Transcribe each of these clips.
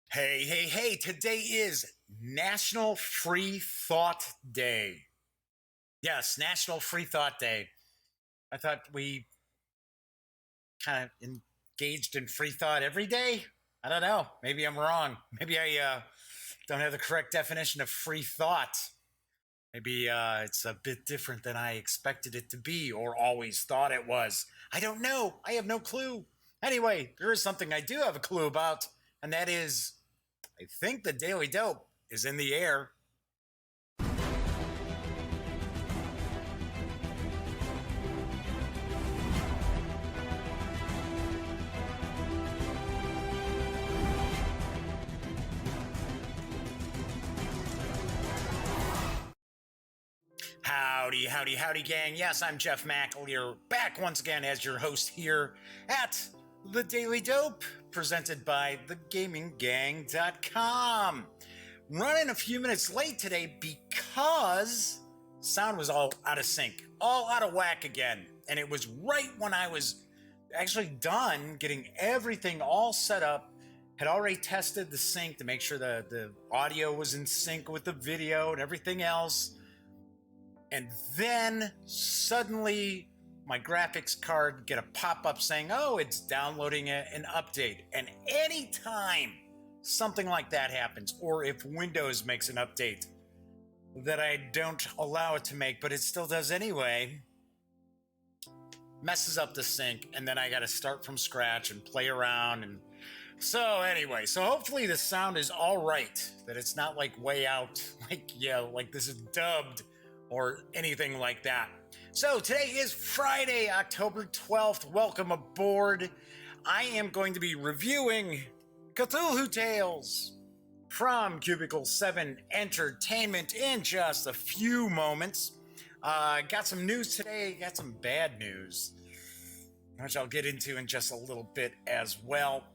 Hey, hey, hey, today is National Free Thought Day. Yes, National Free Thought Day. I thought we kind of engaged in free thought every day. I don't know. Maybe I'm wrong. Maybe I don't have the correct definition of free thought. Maybe it's a bit different than I expected it to be or always thought it was. I don't know. I have no clue. Anyway, there is something I do have a clue about, and that is I think the Daily Dope is in the air. Howdy, howdy, howdy, gang. Yes, I'm Jeff McAleer, back once again as your host here at The Daily Dope, presented by thegaminggang.com. Running a few minutes late today because sound was all out of sync, all out of whack again. And it was right when I was actually done getting everything all set up, had already tested the sync to make sure the audio was in sync with the video and everything else. And then suddenly my graphics card get a pop-up saying, oh, it's downloading an update. And anytime something like that happens, or if Windows makes an update that I don't allow it to make, but it still does anyway, messes up the sync, and then I got to start from scratch and play around. And so anyway, so hopefully the sound is all right, that it's not like way out, like this is dubbed or anything like that. So today is Friday, October 12th. Welcome aboard. I am going to be reviewing Cthulhu Tales from Cubicle 7 Entertainment in just a few moments. Got some news today, got some bad news, which I'll get into in just a little bit as well.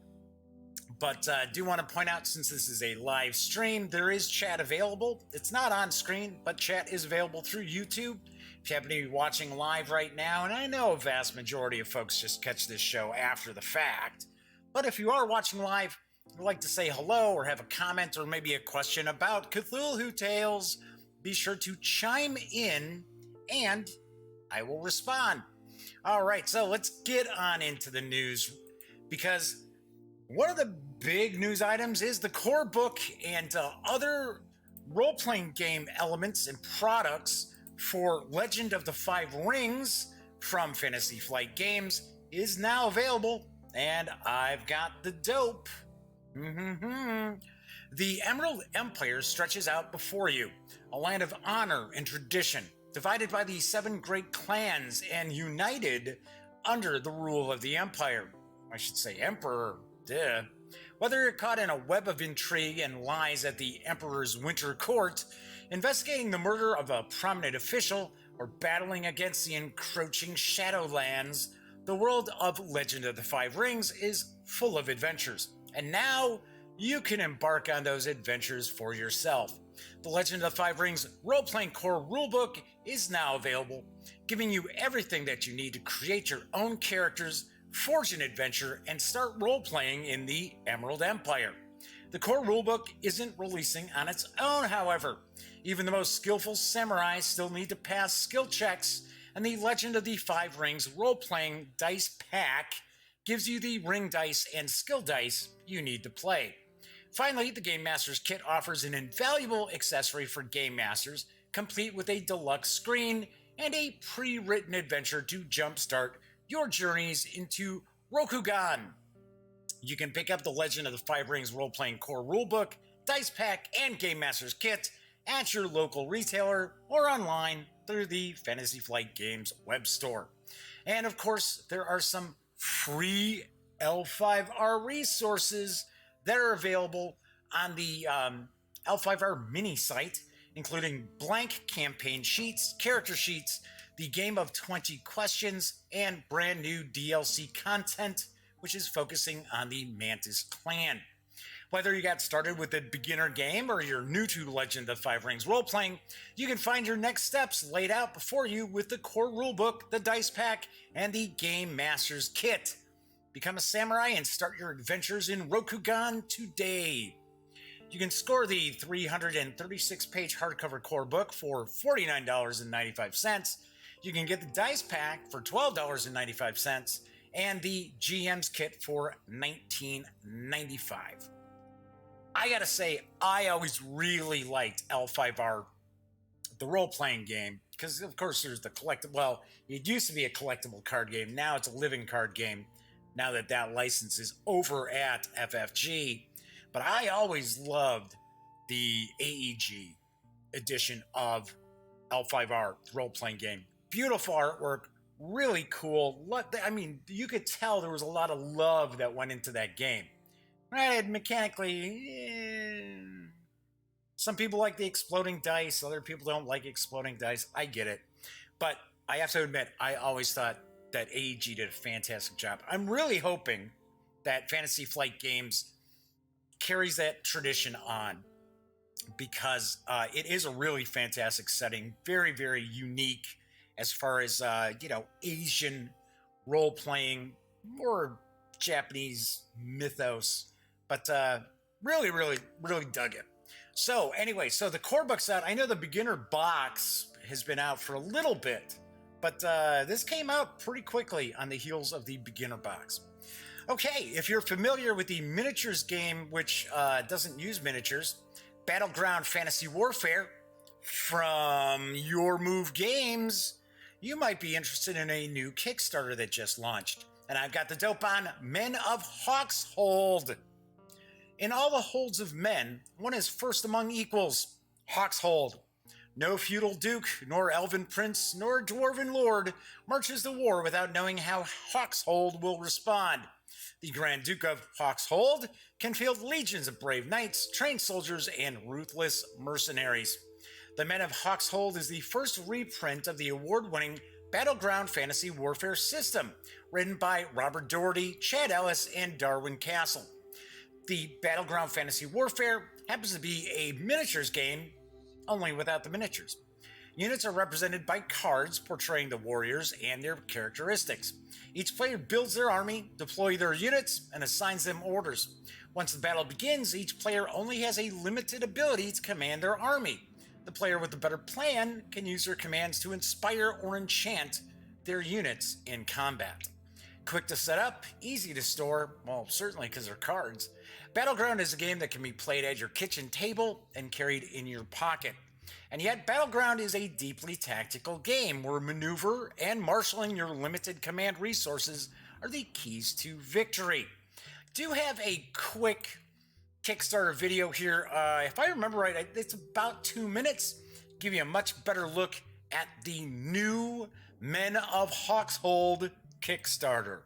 But I do want to point out, since this is a live stream, there is chat available. It's not on screen, but chat is available through YouTube. If you happen to be watching live right now, and I know a vast majority of folks just catch this show after the fact, but if you are watching live, would like to say hello or have a comment or maybe a question about Cthulhu Tales, be sure to chime in and I will respond. All right, so let's get on into the news, because one of the big news items is the core book and other role-playing game elements and products for Legend of the Five Rings from Fantasy Flight Games is now available, and I've got the dope. The Emerald Empire stretches out before you, a land of honor and tradition, divided by the 7 great clans and united under the rule of the Empire. I should say Emperor. Duh. Whether you're caught in a web of intrigue and lies at the Emperor's winter court, investigating the murder of a prominent official, or battling against the encroaching Shadowlands, the world of Legend of the Five Rings is full of adventures. And now you can embark on those adventures for yourself. The Legend of the Five Rings role-playing core rulebook is now available, giving you everything that you need to create your own characters, forge an adventure, and start role-playing in the Emerald Empire. The core rulebook isn't releasing on its own, however. Even the most skillful samurai still need to pass skill checks, and the Legend of the Five Rings role-playing dice pack gives you the ring dice and skill dice you need to play. Finally, the Game Master's Kit offers an invaluable accessory for Game Masters, complete with a deluxe screen and a pre-written adventure to jumpstart your journeys into Rokugan. You can pick up the Legend of the Five Rings role-playing core rulebook, dice pack, and Game Master's Kit at your local retailer or online through the Fantasy Flight Games web store. And of course, there are some free L5R resources that are available on the L5R mini site, including blank campaign sheets, character sheets, the Game of 20 questions, and brand new DLC content, which is focusing on the Mantis clan. Whether you got started with a beginner game or you're new to Legend of the Five Rings role-playing, you can find your next steps laid out before you with the core rulebook, the dice pack, and the Game Master's Kit. Become a samurai and start your adventures in Rokugan today. You can score the 336-page hardcover core book for $49.95. You can get the dice pack for $12.95 and the GM's kit for $19.95. I gotta say, I always really liked L5R, the role-playing game, because of course there's the collectible. Well, it used to be a collectible card game. Now it's a living card game, now that that license is over at FFG. But I always loved the AEG edition of L5R, role-playing game. Beautiful artwork, really cool. I mean, you could tell there was a lot of love that went into that game. Right, mechanically, some people like the exploding dice, other people don't like exploding dice. I get it. But I have to admit, I always thought that AEG did a fantastic job. I'm really hoping that Fantasy Flight Games carries that tradition on, because it is a really fantastic setting, very, very unique as far as, Asian role-playing or Japanese mythos. But really, really, really dug it. So anyway, so the core book's out. I know the beginner box has been out for a little bit, but this came out pretty quickly on the heels of the beginner box. Okay, if you're familiar with the miniatures game, which doesn't use miniatures, Battleground Fantasy Warfare from Your Move Games, you might be interested in a new Kickstarter that just launched. And I've got the dope on Men of Hawkshold. In all the holds of men, one is first among equals, Hawkshold. No feudal duke, nor elven prince, nor dwarven lord marches to war without knowing how Hawkshold will respond. The Grand Duke of Hawkshold can field legions of brave knights, trained soldiers, and ruthless mercenaries. The Men of Hawkshold is the first reprint of the award-winning Battleground Fantasy Warfare system, written by Robert Doherty, Chad Ellis, and Darwin Castle. The Battleground Fantasy Warfare happens to be a miniatures game, only without the miniatures. Units are represented by cards portraying the warriors and their characteristics. Each player builds their army, deploys their units, and assigns them orders. Once the battle begins, each player only has a limited ability to command their army. The player with the better plan can use their commands to inspire or enchant their units in combat. Quick to set up, easy to store, well, certainly because they're cards. Battleground is a game that can be played at your kitchen table and carried in your pocket. And yet, Battleground is a deeply tactical game where maneuver and marshaling your limited command resources are the keys to victory. Do have a quick Kickstarter video here. If I remember right, it's about 2 minutes. Give you a much better look at the new Men of Hawkshold Kickstarter.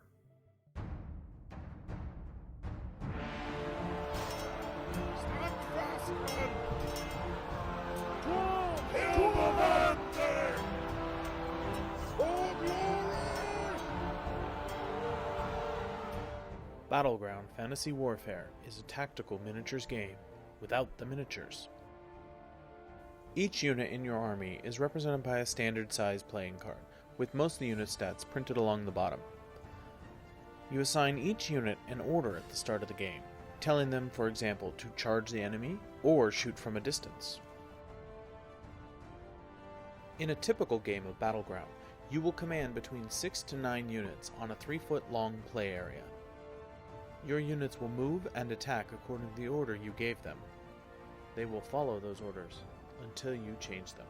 Battleground Fantasy Warfare is a tactical miniatures game without the miniatures. Each unit in your army is represented by a standard size playing card, with most of the unit stats printed along the bottom. You assign each unit an order at the start of the game, telling them, for example, to charge the enemy or shoot from a distance. In a typical game of Battleground, you will command between 6 to 9 units on a 3-foot long play area. Your units will move and attack according to the order you gave them. They will follow those orders until you change them.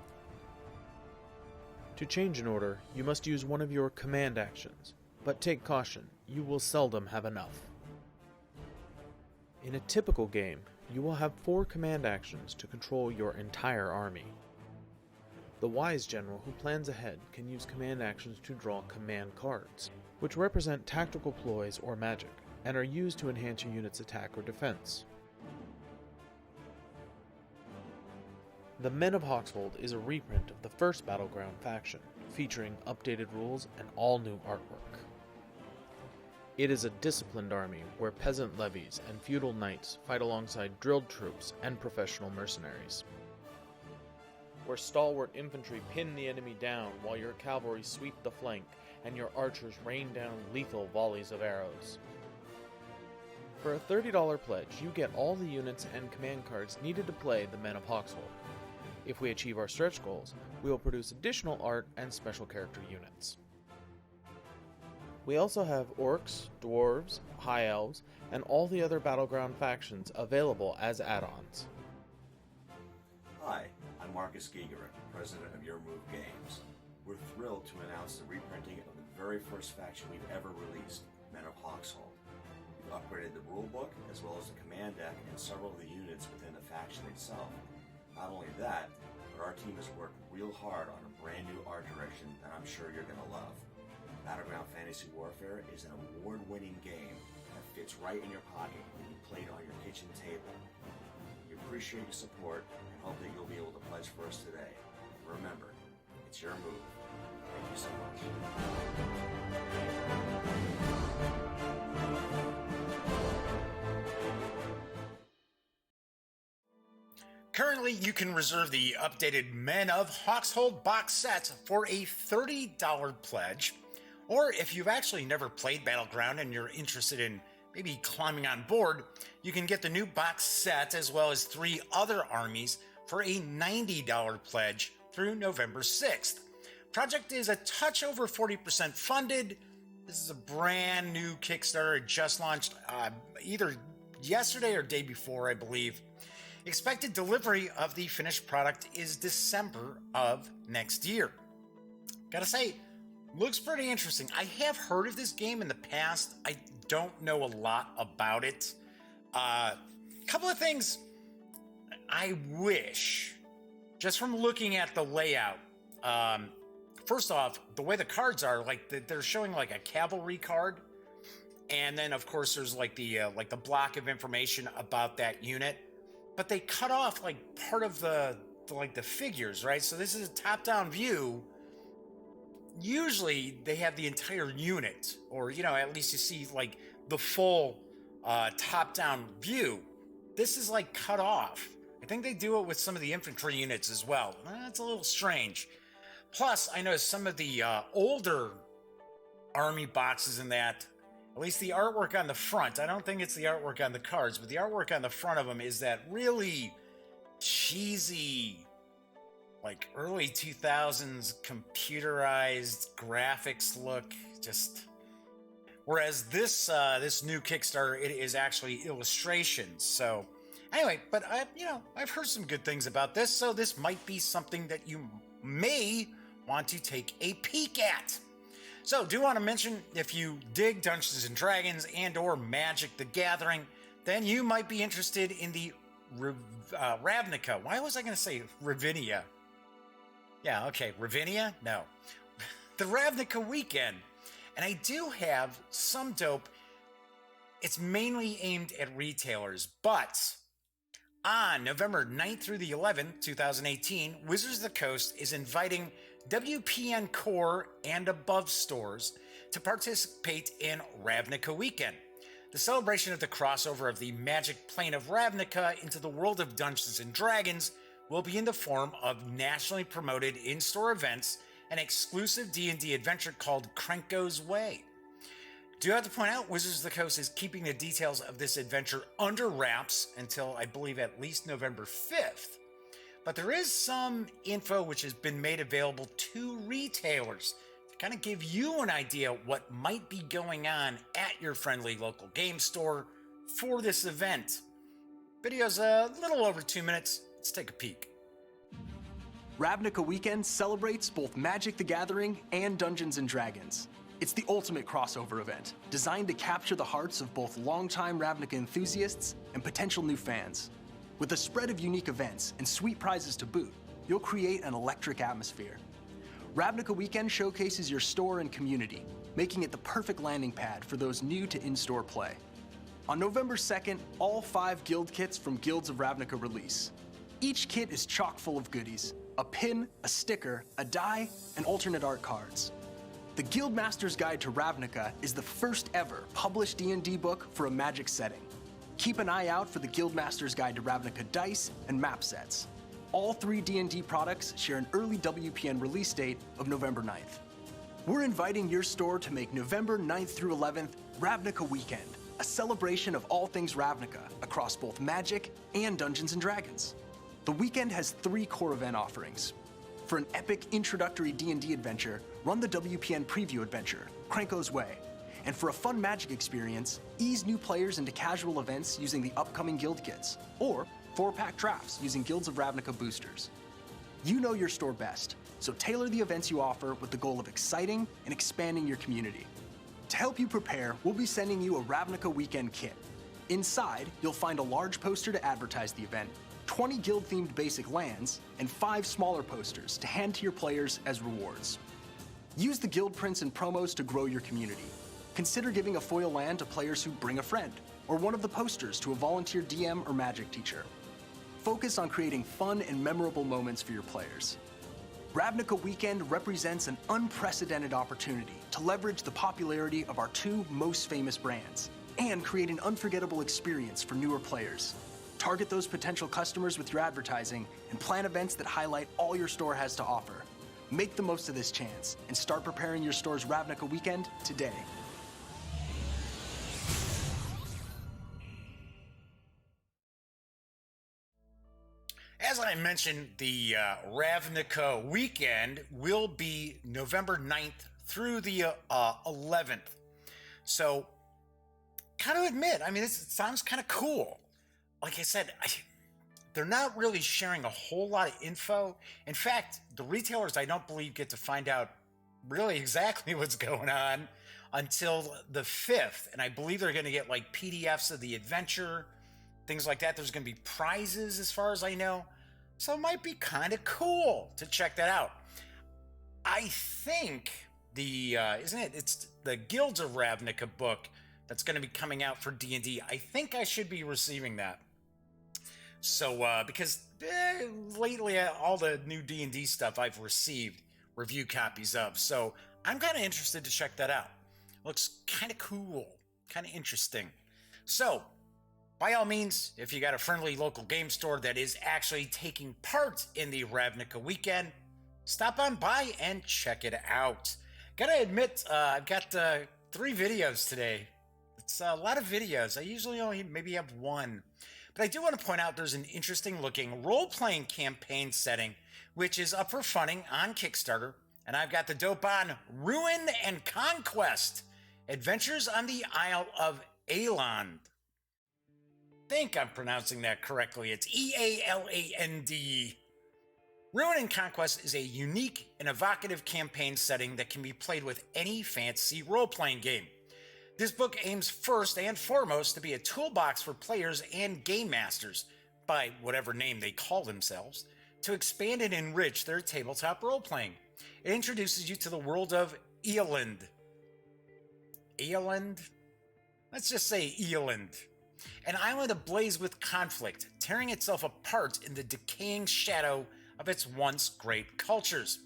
To change an order, you must use one of your command actions, but take caution, you will seldom have enough. In a typical game, you will have 4 command actions to control your entire army. The wise general who plans ahead can use command actions to draw command cards, which represent tactical ploys or magic, and are used to enhance your unit's attack or defense. The Men of Hawkshold is a reprint of the first Battleground faction, featuring updated rules and all new artwork. It is a disciplined army where peasant levies and feudal knights fight alongside drilled troops and professional mercenaries. Where stalwart infantry pin the enemy down while your cavalry sweep the flank and your archers rain down lethal volleys of arrows. For a $30 pledge, you get all the units and command cards needed to play the Men of Hawkshold. If we achieve our stretch goals, we will produce additional art and special character units. We also have orcs, dwarves, high elves, and all the other Battleground factions available as add-ons. Hi, I'm Marcus Giegerick, president of Your Move Games. We're thrilled to announce the reprinting of the very first faction we've ever released, Men of Hawkshold. We've upgraded the rulebook, as well as the command deck and several of the units within the faction itself. Not only that, but our team has worked real hard on a brand new art direction that I'm sure you're going to love. Battleground Fantasy Warfare is an award-winning game that fits right in your pocket when you play it on your kitchen table. We appreciate your support and hope that you'll be able to pledge for us today. Remember, it's your move. Thank you so much. Currently, you can reserve the updated Men of Hawkshold box set for a $30 pledge. Or if you've actually never played Battleground and you're interested in maybe climbing on board, you can get the new box set as well as 3 other armies for a $90 pledge through November 6th. Project is a touch over 40% funded. This is a brand new Kickstarter. It just launched either yesterday or day before, I believe. Expected delivery of the finished product is December of next year. Gotta say, looks pretty interesting. I have heard of this game in the past. I don't know a lot about it. Couple of things I wish, just from looking at the layout. First off, the way the cards are, like they're showing like a cavalry card, and then of course there's like the block of information about that unit. But they cut off like part of the figures, right? So this is a top-down view. Usually they have the entire unit, or at least you see like the full top-down view. This is like cut off. I think they do it with some of the infantry units as well. That's a little strange. Plus, I know some of the older army boxes in that, at least the artwork on the front, I don't think it's the artwork on the cards, but the artwork on the front of them is that really cheesy, like early 2000s computerized graphics look. Whereas this new Kickstarter, it is actually illustrations. So anyway, but I've heard some good things about this, so this might be something that you may want to take a peek at. So, do want to mention, if you dig Dungeons and Dragons and or Magic the Gathering, then you might be interested in the Ravnica. Why was I going to say Ravinia? Yeah, okay, Ravinia? No. The Ravnica weekend. And I do have some dope. It's mainly aimed at retailers, but on November 9th through the 11th, 2018, Wizards of the Coast is inviting WPN Core and above stores to participate in Ravnica Weekend. The celebration of the crossover of the magic plane of Ravnica into the world of Dungeons & Dragons will be in the form of nationally promoted in-store events and exclusive D&D adventure called Krenko's Way. Do have to point out, Wizards of the Coast is keeping the details of this adventure under wraps until, I believe, at least November 5th. But there is some info which has been made available to retailers to kind of give you an idea what might be going on at your friendly local game store for this event. Video's a little over 2 minutes. Let's take a peek. Ravnica Weekend celebrates both Magic the Gathering and Dungeons & Dragons. It's the ultimate crossover event, designed to capture the hearts of both longtime Ravnica enthusiasts and potential new fans. With a spread of unique events and sweet prizes to boot, you'll create an electric atmosphere. Ravnica Weekend showcases your store and community, making it the perfect landing pad for those new to in-store play. On November 2nd, all 5 guild kits from Guilds of Ravnica release. Each kit is chock full of goodies: a pin, a sticker, a die, and alternate art cards. The Guildmaster's Guide to Ravnica is the first ever published D&D book for a Magic setting. Keep an eye out for the Guildmaster's Guide to Ravnica dice and map sets. All 3 D&D products share an early WPN release date of November 9th. We're inviting your store to make November 9th through 11th Ravnica Weekend, a celebration of all things Ravnica across both Magic and Dungeons & Dragons. The weekend has 3 core event offerings. For an epic introductory D&D adventure, run the WPN preview adventure, Krenko's Way. And for a fun Magic experience, ease new players into casual events using the upcoming guild kits, or 4-pack drafts using Guilds of Ravnica boosters. You know your store best, so tailor the events you offer with the goal of exciting and expanding your community. To help you prepare, we'll be sending you a Ravnica Weekend kit. Inside, you'll find a large poster to advertise the event, 20 guild-themed basic lands, and 5 smaller posters to hand to your players as rewards. Use the guild prints and promos to grow your community. Consider giving a foil land to players who bring a friend, or one of the posters to a volunteer DM or Magic teacher. Focus on creating fun and memorable moments for your players. Ravnica Weekend represents an unprecedented opportunity to leverage the popularity of our 2 most famous brands and create an unforgettable experience for newer players. Target those potential customers with your advertising and plan events that highlight all your store has to offer. Make the most of this chance and start preparing your store's Ravnica Weekend today. As I mentioned, the Ravnica Weekend will be November 9th through the 11th. So, kind of admit, I mean, this sounds kind of cool. Like I said, they're not really sharing a whole lot of info. In fact, the retailers, I don't believe, get to find out really exactly what's going on until the 5th. And I believe they're going to get like PDFs of the adventure, things like that. There's going to be prizes as far as I know. So it might be kind of cool to check that out. I think it's the Guilds of Ravnica book that's going to be coming out for D&D. I think I should be receiving that. So, because lately all the new D&D stuff I've received review copies of. So I'm kind of interested to check that out. Looks kind of cool, kind of interesting. So, by all means, if you got a friendly local game store that is actually taking part in the Ravnica Weekend, stop on by and check it out. Gotta admit, I've got 3 videos today. It's a lot of videos. I usually only maybe have 1. But I do want to point out there's an interesting looking role-playing campaign setting, which is up for funding on Kickstarter. And I've got the dope on Ruin and Conquest, Adventures on the Isle of Eland. Think I'm pronouncing that correctly. It's Ealand. Ruin and Conquest is a unique and evocative campaign setting that can be played with any fantasy role-playing game. This book aims first and foremost to be a toolbox for players and game masters, by whatever name they call themselves, to expand and enrich their tabletop role-playing. It introduces you to the world of Ealand. Ealand? Let's just say Ealand. An island ablaze with conflict, tearing itself apart in the decaying shadow of its once great cultures.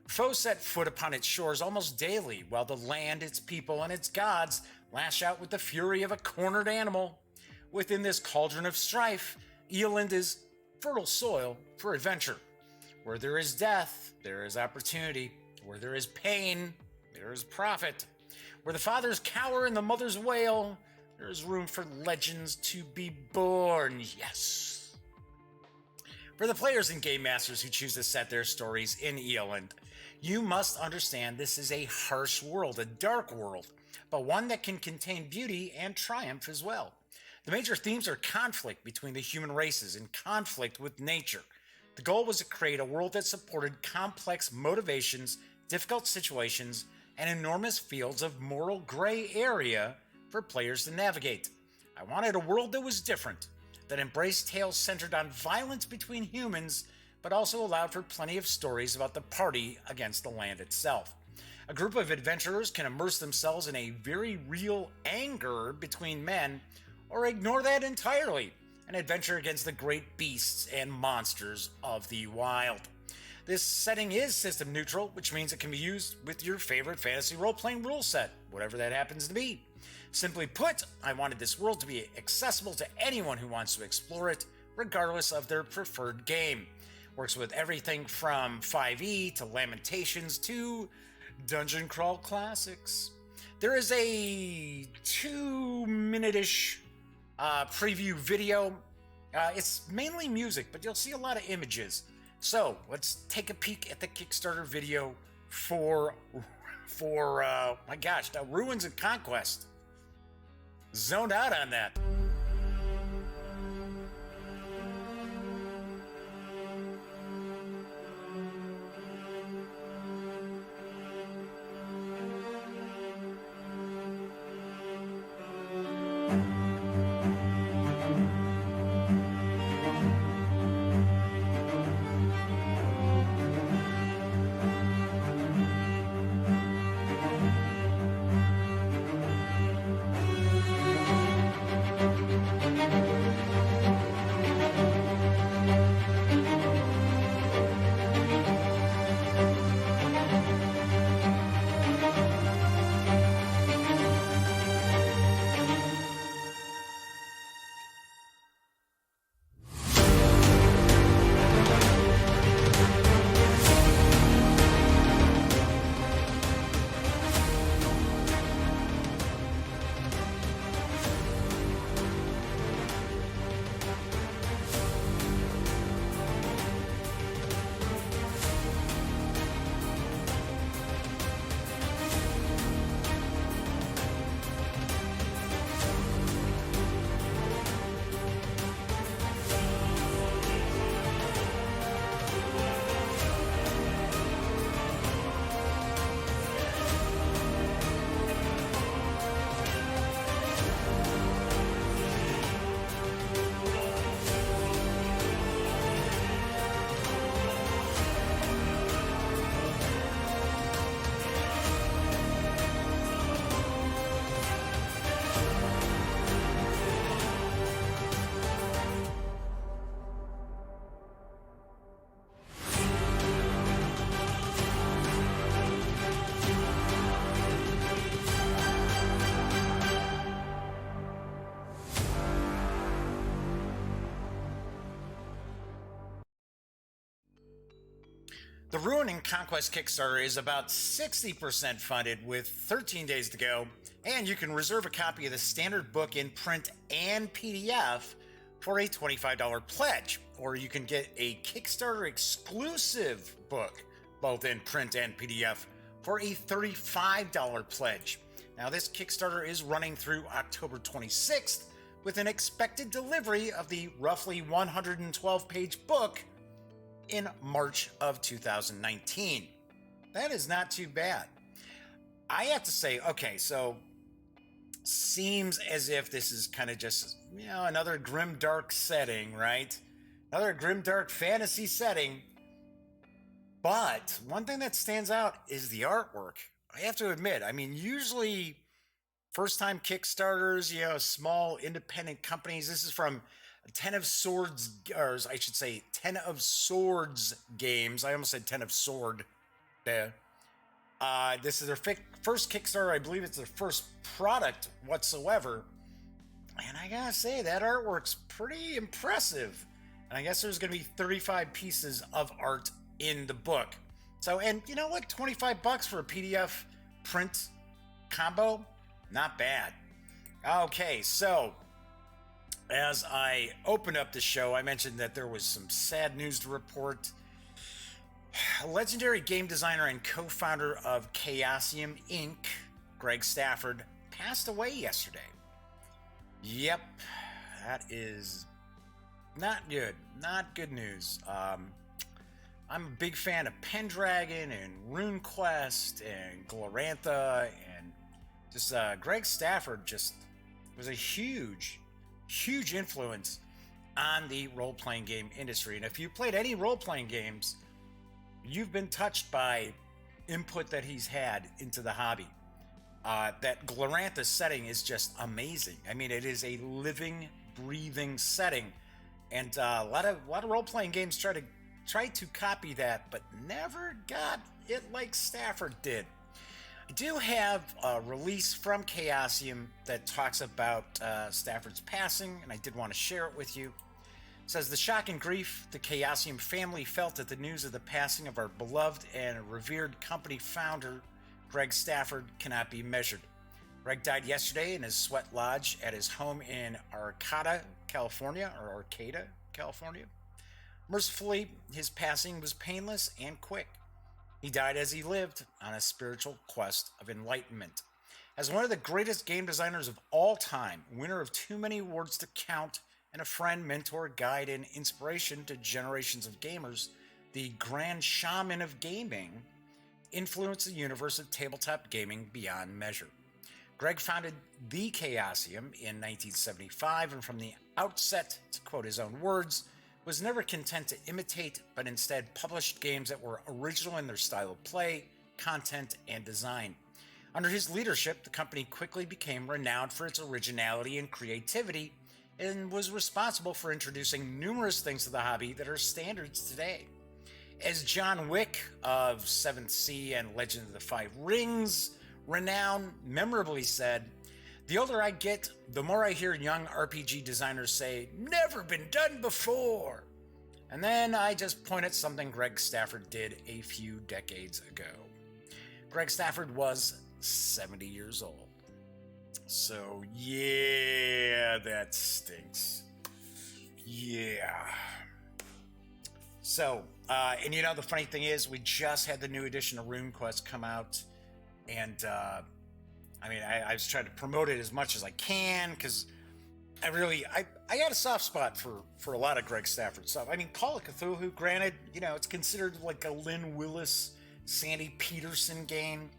Foes set foot upon its shores almost daily, while the land, its people, and its gods lash out with the fury of a cornered animal. Within this cauldron of strife, Ealand is fertile soil for adventure. Where there is death, there is opportunity. Where there is pain, there is profit. Where the fathers cower and the mothers wail, there is room for legends to be born, yes. For the players and game masters who choose to set their stories in Ealand, you must understand this is a harsh world, a dark world, but one that can contain beauty and triumph as well. The major themes are conflict between the human races and conflict with nature. The goal was to create a world that supported complex motivations, difficult situations, and enormous fields of moral gray area for players to navigate. I wanted a world that was different, that embraced tales centered on violence between humans, but also allowed for plenty of stories about the party against the land itself. A group of adventurers can immerse themselves in a very real anger between men, or ignore that entirely and adventure against the great beasts and monsters of the wild. This setting is system neutral, which means it can be used with your favorite fantasy role-playing rule set, whatever that happens to be. Simply put, I wanted this world to be accessible to anyone who wants to explore it, regardless of their preferred game. Works with everything from 5e to Lamentations to Dungeon Crawl Classics. There is a 2-minute-ish preview video. It's mainly music, but you'll see a lot of images. So let's take a peek at the Kickstarter video for my gosh, now Ruins and Conquest. Zoned out on that. The Ruin and Conquest Kickstarter is about 60% funded with 13 days to go, and you can reserve a copy of the standard book in print and PDF for a $25 pledge, or you can get a Kickstarter exclusive book, both in print and PDF, for a $35 pledge. Now, this Kickstarter is running through October 26th, with an expected delivery of the roughly 112-page book in March of 2019. That is not too bad. I have to say, okay, so seems as if this is kind of just, another grimdark setting, right? Another grimdark fantasy setting. But one thing that stands out is the artwork. I have to admit, usually first-time Kickstarters, small independent companies. This is from Ten of Swords, or I should say Ten of Swords Games. I almost said Ten of Sword. This is their first Kickstarter. I believe it's their first product whatsoever. And I gotta say, that artwork's pretty impressive. And I guess there's gonna be 35 pieces of art in the book. So, and you know what? $25 for a PDF print combo? Not bad. Okay, so as I opened up the show, I mentioned that there was some sad news to report. Legendary game designer and co-founder of Chaosium Inc., Greg Stafford, passed away yesterday. Yep, that is not good. Not good news. I'm a big fan of Pendragon and RuneQuest and Glorantha, and just Greg Stafford just was a huge influence on the role-playing game industry. And if you played any role-playing games, you've been touched by input that he's had into the hobby. That Glorantha setting is just amazing. It is a living, breathing setting, and a lot of role-playing games try to copy that, but never got it like Stafford did. I do have a release from Chaosium that talks about Stafford's passing, and I did want to share it with you. It says, the shock and grief the Chaosium family felt at the news of the passing of our beloved and revered company founder, Greg Stafford, cannot be measured. Greg died yesterday in his sweat lodge at his home in Arcata, California. Mercifully, his passing was painless and quick. He died as he lived, on a spiritual quest of enlightenment. As one of the greatest game designers of all time, winner of too many awards to count, and a friend, mentor, guide, and inspiration to generations of gamers, the grand shaman of gaming influenced the universe of tabletop gaming beyond measure. Greg founded the Chaosium in 1975, and from the outset, to quote his own words, was never content to imitate, but instead published games that were original in their style of play, content, and design. Under his leadership, the company quickly became renowned for its originality and creativity, and was responsible for introducing numerous things to the hobby that are standards today. As John Wick of 7th Sea and Legend of the Five Rings renown memorably said, "The older I get, the more I hear young RPG designers say, 'Never been done before.'" And then I just point at something Greg Stafford did a few decades ago. Greg Stafford was 70 years old. So yeah, that stinks. Yeah. So, and the funny thing is, we just had the new edition of RuneQuest come out, and I was trying to promote it as much as I can, because I got a soft spot for a lot of Greg Stafford stuff. I mean, Call of Cthulhu, granted, it's considered like a Lynn Willis, Sandy Peterson game.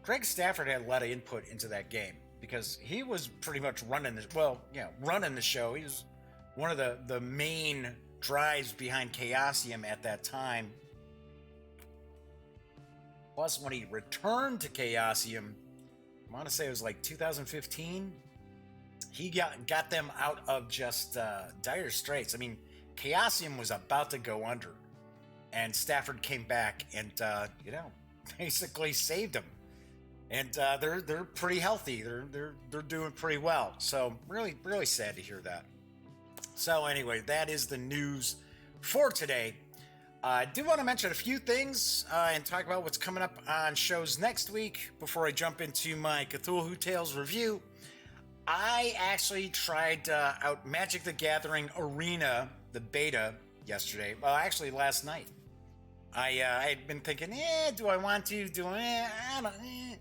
Greg Stafford had a lot of input into that game, because he was pretty much running the show. He was one of the main drives behind Chaosium at that time. Plus, when he returned to Chaosium, I want to say it was like 2015, he got them out of just dire straits. I mean, Chaosium was about to go under, and Stafford came back and basically saved them. And they're pretty healthy. They're doing pretty well. So really, really sad to hear that. So anyway, that is the news for today. I do want to mention a few things and talk about what's coming up on shows next week before I jump into my Cthulhu Tales review. I actually tried out Magic the Gathering Arena, the beta, yesterday. Well, actually last night. I had been thinking, do I want to? I don't.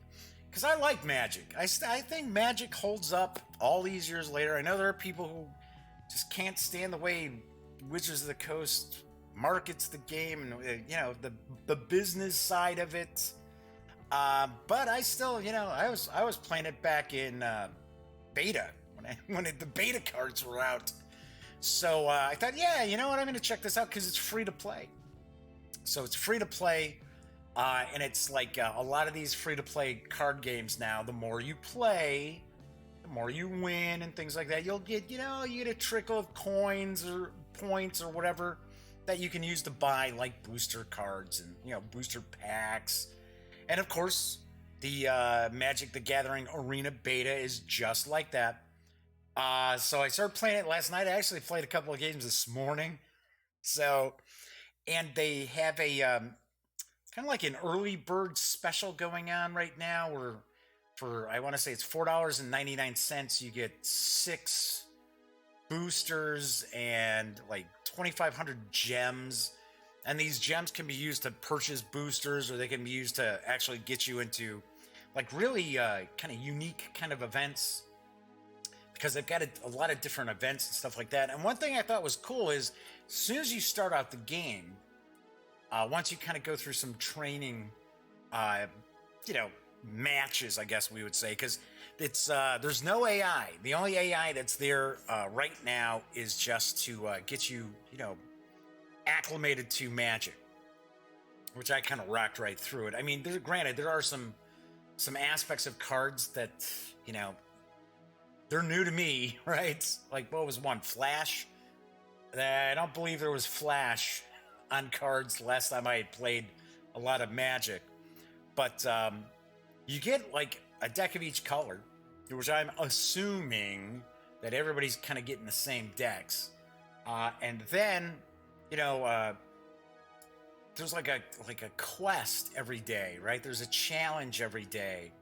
Because I like Magic. I think Magic holds up all these years later. I know there are people who just can't stand the way Wizards of the Coast markets the game and the business side of it. But I still, I was playing it back in beta when the beta cards were out. So I thought, I'm going to check this out because it's free to play. So it's free to play. And it's like a lot of these free-to-play card games now, the more you play, the more you win and things like that. You'll get, you get a trickle of coins or points or whatever that you can use to buy, like booster cards and, booster packs. And, of course, the Magic the Gathering Arena Beta is just like that. So I started playing it last night. I actually played a couple of games this morning. So, and they have a... kind of like an early bird special going on right now, where for, I want to say it's $4.99, you get 6 boosters and like 2,500 gems. And these gems can be used to purchase boosters, or they can be used to actually get you into like really kind of unique kind of events, because they've got a lot of different events and stuff like that. And one thing I thought was cool is, as soon as you start out the game, once you kind of go through some training, matches, I guess we would say, because it's there's no AI. The only AI that's there right now is just to get you, acclimated to Magic, which I kind of rocked right through it. I mean, granted, there are some aspects of cards that, they're new to me, right? Like, what was one? Flash? I don't believe there was Flash on cards last time I had played a lot of Magic. But you get like a deck of each color, which I'm assuming that everybody's kind of getting the same decks. And then, there's like a quest every day, right? There's a challenge every day.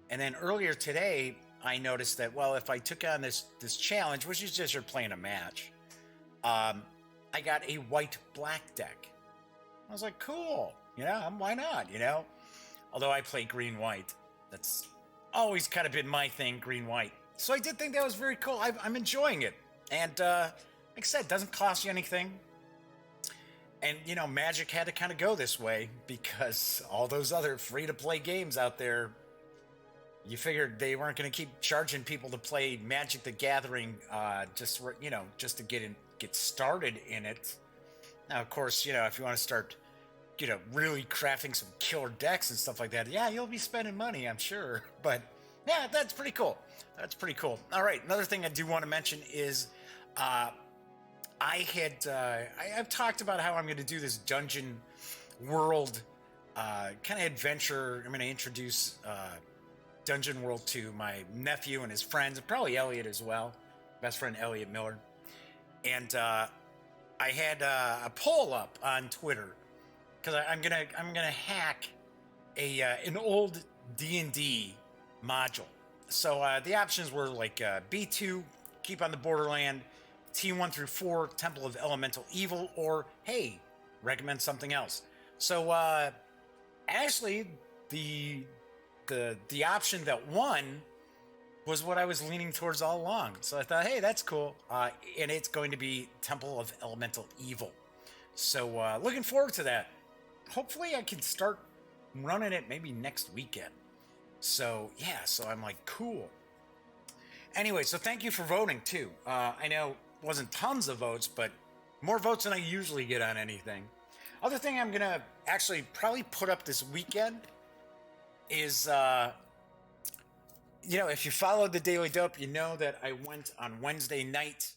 And then earlier today, I noticed that, well, if I took on this challenge, which is just you're playing a match, I got a white-black deck. I was like, cool, why not, Although I play green-white. That's always kind of been my thing, green-white. So I did think that was very cool. I'm enjoying it. And like I said, it doesn't cost you anything. And, Magic had to kind of go this way because all those other free-to-play games out there, you figured they weren't going to keep charging people to play Magic the Gathering just to get started in it. Now, of course, if you want to start, really crafting some killer decks and stuff like that, yeah, you'll be spending money, I'm sure. But, yeah, that's pretty cool. All right, another thing I do want to mention is I've talked about how I'm going to do this dungeon world kind of adventure. I'm going to introduce Dungeon World to my nephew and his friends, and probably Elliot as well, best friend Elliot Miller. And I had a poll up on Twitter because I'm gonna hack an old D&D module. So the options were like B2, keep on the borderland, T1 through 4, Temple of Elemental Evil, or hey, recommend something else. So actually, the option that won was what I was leaning towards all along. So I thought, hey, that's cool. And it's going to be Temple of Elemental Evil. So looking forward to that. Hopefully I can start running it maybe next weekend. So yeah, so I'm like, cool. Anyway, so thank you for voting too. I know it wasn't tons of votes, but more votes than I usually get on anything. Other thing I'm gonna actually probably put up this weekend is, if you followed the Daily Dope, you know that I went on Wednesday night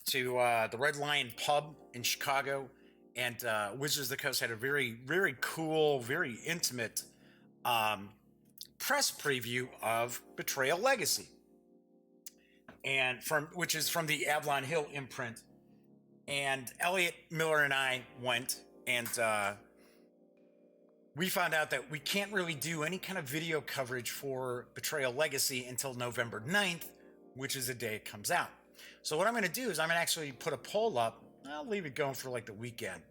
to the Red Lion Pub in Chicago, and Wizards of the Coast had a very, very cool, very intimate press preview of Betrayal Legacy, and which is from the Avalon Hill imprint. And Elliot Miller and I went, and we found out that we can't really do any kind of video coverage for Betrayal Legacy until November 9th, which is the day it comes out. So what I'm going to do is I'm going to actually put a poll up. I'll leave it going for like the weekend,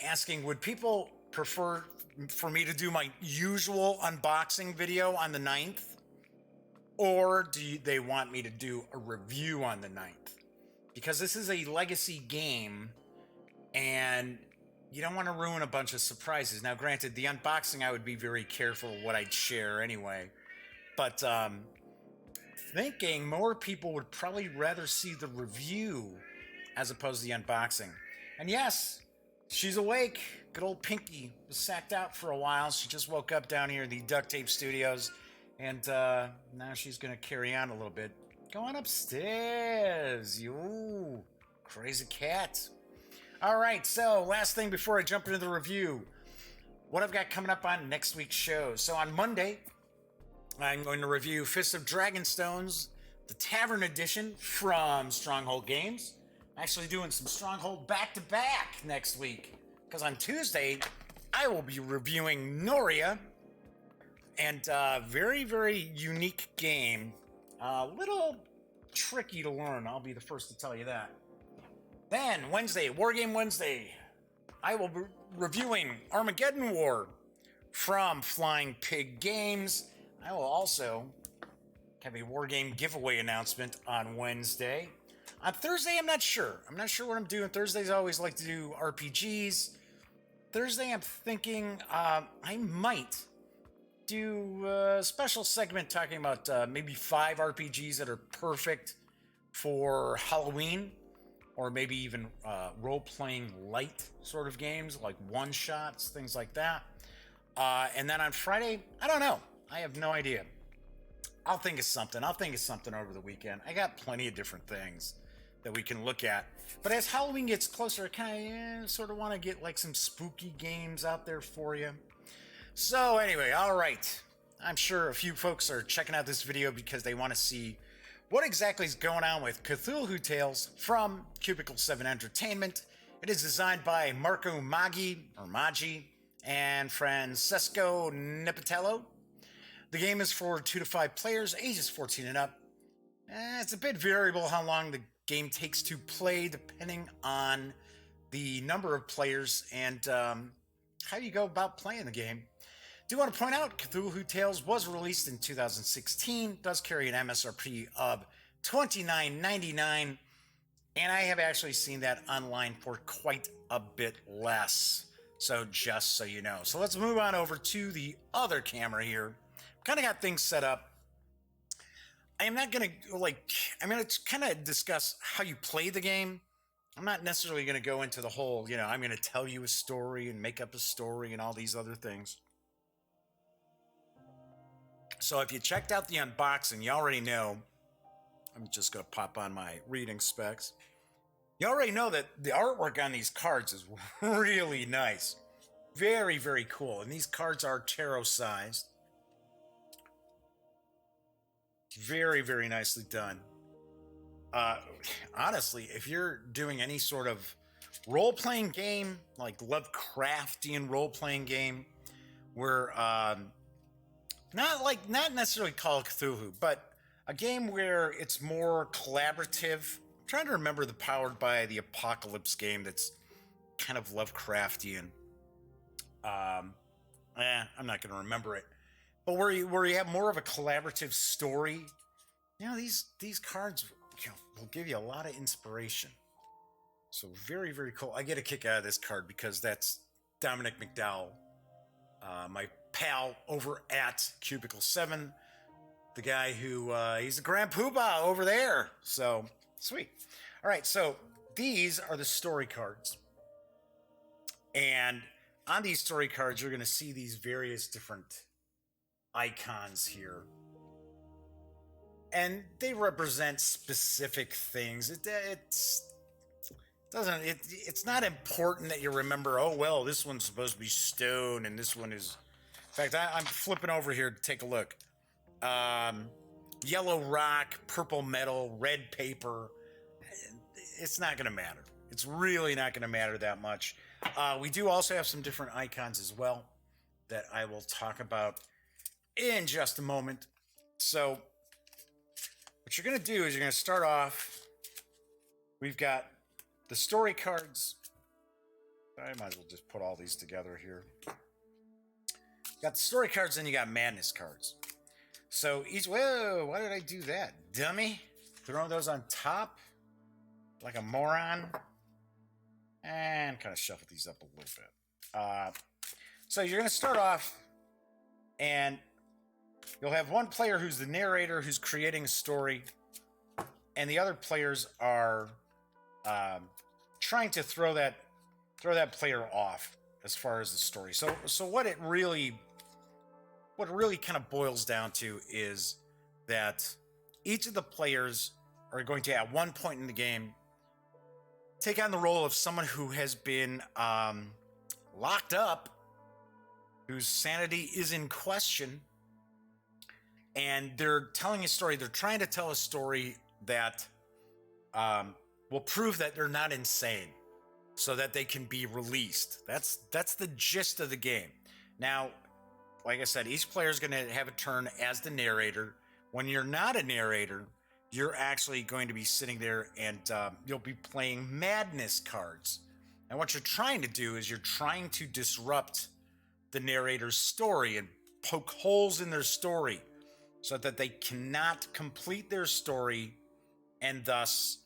asking, would people prefer for me to do my usual unboxing video on the 9th? Or do they want me to do a review on the 9th? Because this is a legacy game, and you don't want to ruin a bunch of surprises. Now, granted, the unboxing, I would be very careful what I'd share anyway. But thinking more people would probably rather see the review as opposed to the unboxing. And yes, she's awake. Good old Pinky was sacked out for a while. She just woke up down here in the Duct Tape Studios. And now she's going to carry on a little bit. Go on upstairs, you crazy cat. All right, so last thing before I jump into the review, what I've got coming up on next week's show. So on Monday, I'm going to review Fist of Dragonstones, the Tavern Edition from Stronghold Games. I'm actually doing some Stronghold back-to-back next week, because on Tuesday, I will be reviewing Noria, and very, very unique game. A little tricky to learn, I'll be the first to tell you that. Then, Wednesday, Wargame Wednesday, I will be reviewing Armageddon War from Flying Pig Games. I will also have a Wargame giveaway announcement on Wednesday. On Thursday, I'm not sure. I'm not sure what I'm doing. Thursdays, I always like to do RPGs. Thursday, I'm thinking I might do a special segment talking about maybe 5 RPGs that are perfect for Halloween, or maybe even role-playing light sort of games, like one-shots, things like that. And then on Friday, I don't know. I have no idea. I'll think of something. Over the weekend. I got plenty of different things that we can look at. But as Halloween gets closer, I kind of sort of want to get like some spooky games out there for you. So anyway, all right. I'm sure a few folks are checking out this video because they want to see what exactly is going on with Cthulhu Tales from Cubicle 7 Entertainment. It is designed by Marco Maggi and Francesco Nepitello. The game is for 2 to 5 players, ages 14 and up. It's a bit variable how long the game takes to play, depending on the number of players and how you go about playing the game. Do want to point out, Cthulhu Tales was released in 2016, does carry an MSRP of $29.99, and I have actually seen that online for quite a bit less. So just so you know. So let's move on over to the other camera here. Kind of got things set up. I'm not going to I'm going to kind of discuss how you play the game. I'm not necessarily going to go into the whole, I'm going to tell you a story and make up a story and all these other things. So if you checked out the unboxing, you already know. I'm just going to pop on my reading specs. You already know that the artwork on these cards is really nice. Very, very cool. And these cards are tarot sized. Very, very nicely done. Honestly, if you're doing any sort of role-playing game, like Lovecraftian role-playing game, where not necessarily Call of Cthulhu, but a game where it's more collaborative. I'm trying to remember the Powered by the Apocalypse game that's kind of Lovecraftian. I'm not going to remember it. But where you have more of a collaborative story, these cards will give you a lot of inspiration. So very, very cool. I get a kick out of this card because that's Dominic McDowell, my pal over at Cubicle 7, the guy who he's the Grand Poobah over there. So sweet. All right, so these are the story cards, and on these story cards, you're going to see these various different icons here, and they represent specific things. It's not important that you remember, oh well, this one's supposed to be stone and this one is, in fact, I'm flipping over here to take a look. Yellow rock, purple metal, red paper. It's not going to matter. It's really not going to matter that much. We do also have some different icons as well that I will talk about in just a moment. So what you're going to do is you're going to start off. We've got the story cards. I might as well just put all these together here. You got the story cards, and you got madness cards. So whoa, why did I do that? Dummy. Throwing those on top like a moron. And kind of shuffle these up a little bit. So you're going to start off, and you'll have one player who's the narrator, who's creating a story, and the other players are trying to throw that player off as far as the story. So what it really kind of boils down to is that each of the players are going to, at one point in the game, take on the role of someone who has been locked up, whose sanity is in question, and they're telling a story. They're trying to tell a story that will prove that they're not insane, so that they can be released. That's the gist of the game. Now, like I said, each player is going to have a turn as the narrator. When you're not a narrator, you're actually going to be sitting there and you'll be playing madness cards. And what you're trying to do is you're trying to disrupt the narrator's story and poke holes in their story so that they cannot complete their story, and thus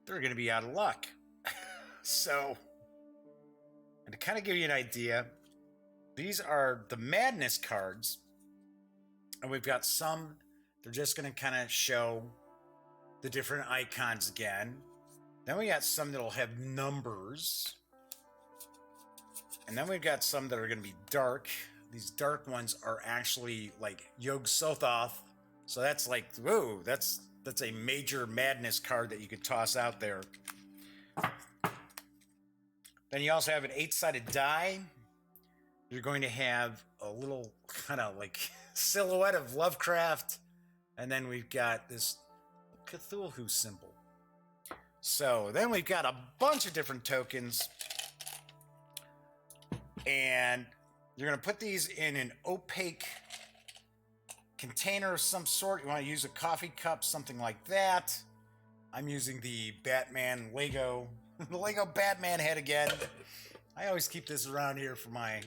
they're going to be out of luck. So, and to kind of give you an idea, these are the madness cards, and we've got some, they're just going to kind of show the different icons again. Then we got some that'll have numbers, and then we've got some that are going to be dark. These dark ones are actually like Yog Sothoth, so that's like, whoa, that's a major madness card that you could toss out there. Then you also have an 8-sided die. You're going to have a little kind of like silhouette of Lovecraft, and then we've got this Cthulhu symbol. So then we've got a bunch of different tokens, and you're going to put these in an opaque container of some sort. You want to use a coffee cup, something like that. I'm using the Batman Lego, the Lego Batman head again. I always keep this around here for my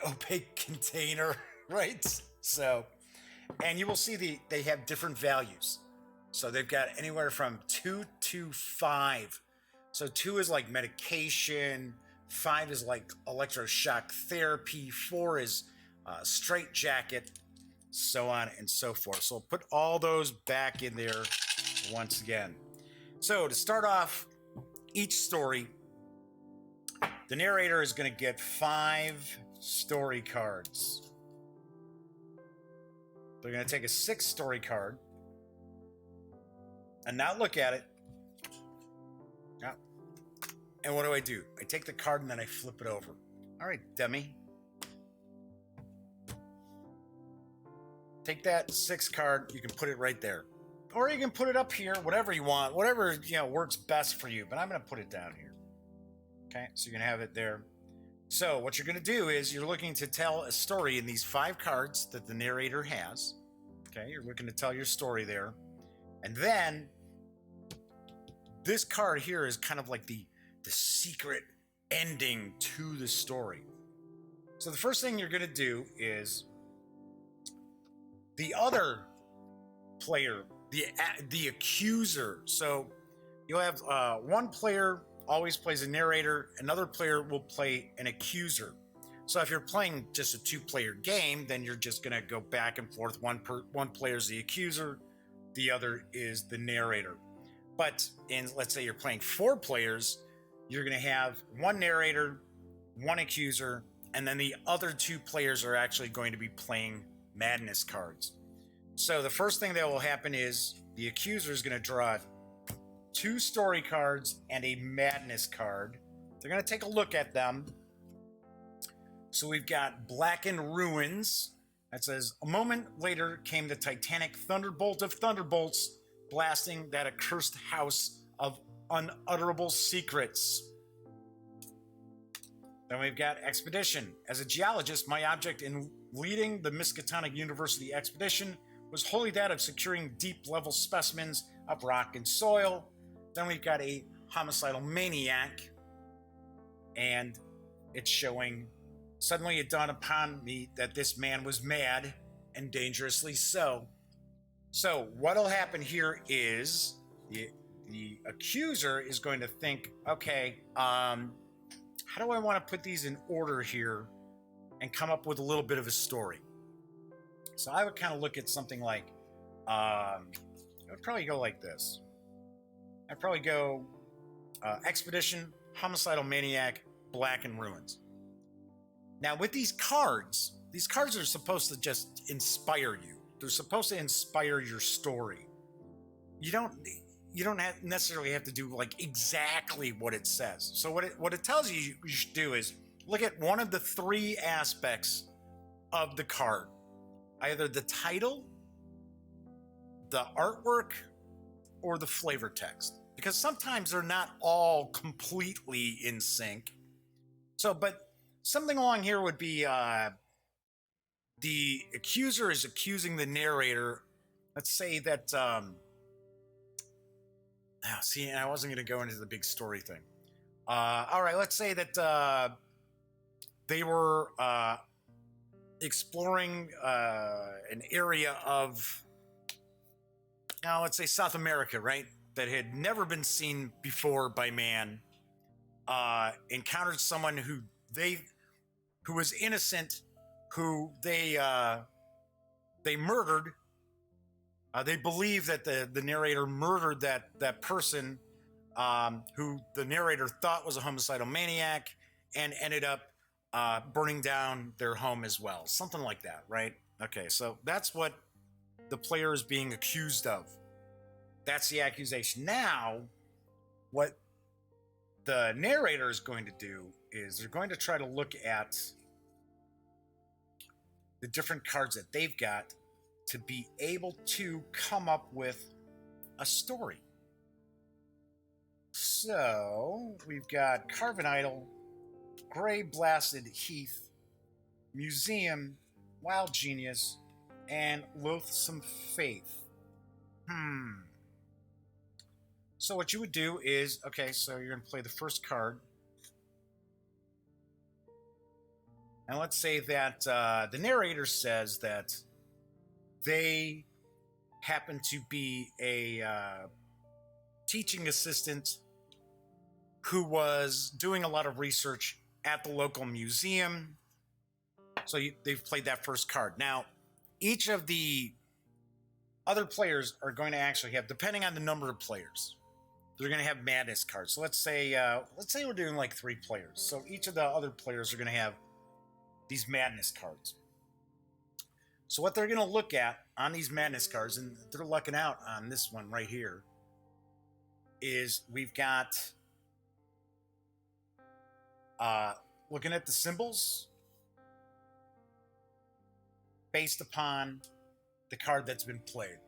opaque container, right? So, and you will see they have different values. So they've got anywhere from 2 to 5. So 2 is like medication, 5 is like electroshock therapy, 4 is straight jacket, so on and so forth. So I'll put all those back in there once again. So to start off each story, the narrator is going to get 5 story cards. They're going to take a 6 story card and not look at it. Yeah. And what do? I take the card and then I flip it over. All right, Demi. Take that 6 card. You can put it right there. Or you can put it up here, whatever you want, whatever, works best for you. But I'm going to put it down here. Okay, so you're going to have it there. So what you're going to do is you're looking to tell a story in these 5 cards that the narrator has. Okay, you're looking to tell your story there. And then this card here is kind of like the secret ending to the story. So the first thing you're going to do is the other player, the accuser. So you'll have one player always plays a narrator, another player will play an accuser. So if you're playing just a 2-player game, then you're just going to go back and forth. One player is the accuser, the other is the narrator. But let's say you're playing 4 players, you're going to have one narrator, one accuser, and then the other 2 players are actually going to be playing madness cards. So the first thing that will happen is the accuser is going to draw 2 story cards and a madness card. They're going to take a look at them. So we've got Blackened Ruins. That says, a moment later came the titanic thunderbolt of thunderbolts, blasting that accursed house of unutterable secrets. Then we've got Expedition. As a geologist, my object in leading the Miskatonic University expedition was wholly that of securing deep-level specimens of rock and soil. Then we've got a homicidal maniac, and it's showing, suddenly it dawned upon me that this man was mad, and dangerously so. So what'll happen here is the accuser is going to think, okay, how do I want to put these in order here and come up with a little bit of a story? So I would kind of look at something like, I would probably go like this. I'd probably go Expedition, Homicidal Maniac, Blackened Ruins. Now with these cards are supposed to just inspire you. They're supposed to inspire your story. You don't necessarily have to do like exactly what it says. So what it tells you should do is look at one of the 3 aspects of the card. Either the title, the artwork, or the flavor text. Because sometimes they're not all completely in sync. So, but something along here would be the accuser is accusing the narrator. Let's say that, see, I wasn't going to go into the big story thing. All right, let's say that they were exploring an area of, now let's say South America, right? That had never been seen before by man, encountered someone who was innocent, who they murdered. They believe that the narrator murdered that person, who the narrator thought was a homicidal maniac, and ended up burning down their home as well. Something like that, right? Okay, so that's what the player is being accused of. That's the accusation. Now, what the narrator is going to do is they're going to try to look at the different cards that they've got to be able to come up with a story. So, we've got Carven Idol, Gray Blasted Heath, Museum, wild genius, and loathsome faith. So what you would do is, okay, so you're going to play the first card. And let's say that the narrator says that they happen to be a teaching assistant who was doing a lot of research at the local museum. So they've played that first card. Now, each of the other players are going to actually have, depending on the number of players, they're going to have madness cards. So let's say we're doing like 3 players. So each of the other players are going to have these madness cards. So what they're going to look at on these madness cards, and they're lucking out on this one right here, is we've got looking at the symbols based upon the card that's been played.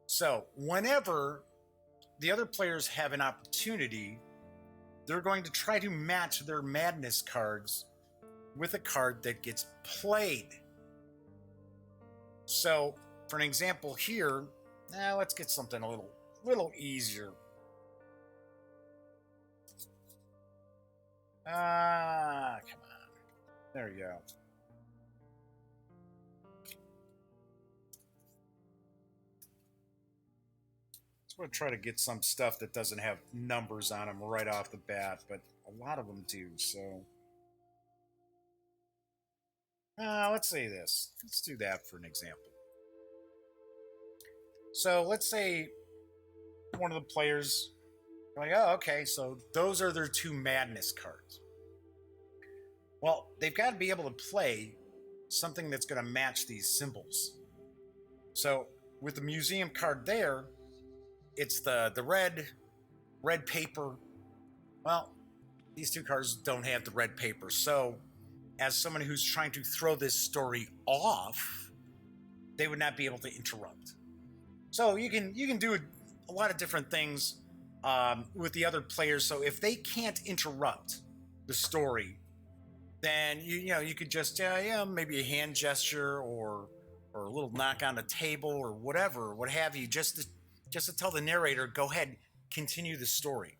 So whenever the other players have an opportunity, they're going to try to match their madness cards with a card that gets played. So for an example here, let's get something a little easier. Come on. There you go. I'm going to try to get some stuff that doesn't have numbers on them right off the bat, but a lot of them do, so... let's say this. Let's do that for an example. So let's say one of the players, like, oh, okay, so those are their 2 madness cards. Well, they've got to be able to play something that's going to match these symbols. So with the museum card there, it's the red paper. Well, these 2 cards don't have the red paper. So as someone who's trying to throw this story off, they would not be able to interrupt. So you can do a lot of different things with the other players. So if they can't interrupt the story, then you could just maybe a hand gesture or a little knock on the table or whatever, what have you, just to tell the narrator, go ahead, continue the story,